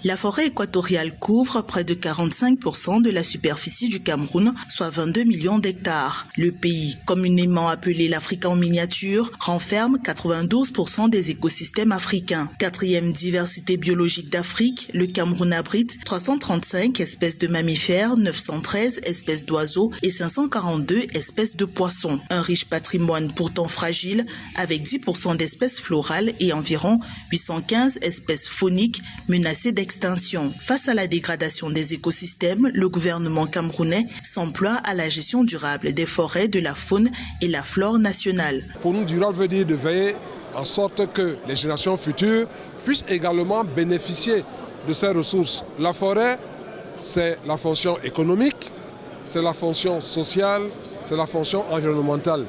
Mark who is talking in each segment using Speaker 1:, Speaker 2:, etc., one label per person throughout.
Speaker 1: La forêt équatoriale couvre près de 45% de la superficie du Cameroun, soit 22 millions d'hectares. Le pays, communément appelé l'Afrique en miniature, renferme 92% des écosystèmes africains. Quatrième diversité biologique d'Afrique, le Cameroun abrite 335 espèces de mammifères, 913 espèces d'oiseaux et 542 espèces de poissons. Un riche patrimoine pourtant fragile, avec 10% d'espèces florales et environ 815 espèces fauniques menacées d'extinction. Face à la dégradation des écosystèmes, le gouvernement camerounais s'emploie à la gestion durable des forêts, de la faune et la flore nationale.
Speaker 2: Pour nous, durable veut dire de veiller en sorte que les générations futures puissent également bénéficier de ces ressources. La forêt, c'est la fonction économique, c'est la fonction sociale, c'est la fonction environnementale.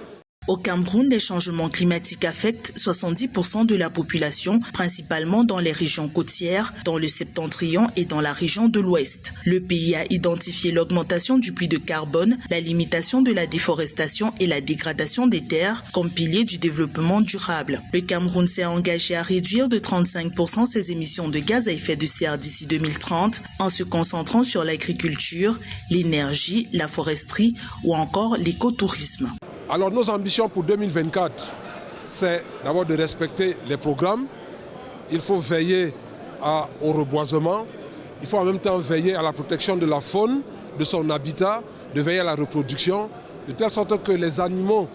Speaker 1: Au Cameroun, les changements climatiques affectent 70% de la population, principalement dans les régions côtières, dans le septentrion et dans la région de l'Ouest. Le pays a identifié l'augmentation du puits de carbone, la limitation de la déforestation et la dégradation des terres comme piliers du développement durable. Le Cameroun s'est engagé à réduire de 35% ses émissions de gaz à effet de serre d'ici 2030 en se concentrant sur l'agriculture, l'énergie, la foresterie ou encore l'écotourisme.
Speaker 2: Alors nos ambitions pour 2024, c'est d'abord de respecter les programmes. Il faut veiller au reboisement. Il faut en même temps veiller à la protection de la faune, de son habitat, de veiller à la reproduction, de telle sorte que les animaux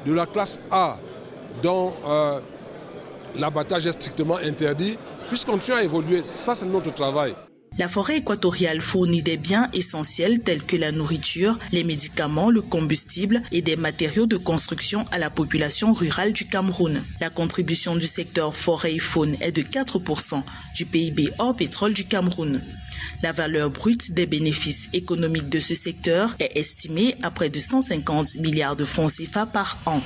Speaker 2: de la classe A, dont l'abattage est strictement interdit, puissent continuer à évoluer. Ça, c'est notre travail.
Speaker 1: La forêt équatoriale fournit des biens essentiels tels que la nourriture, les médicaments, le combustible et des matériaux de construction à la population rurale du Cameroun. La contribution du secteur forêt et faune est de 4% du PIB hors pétrole du Cameroun. La valeur brute des bénéfices économiques de ce secteur est estimée à près de 150 milliards de francs CFA par an.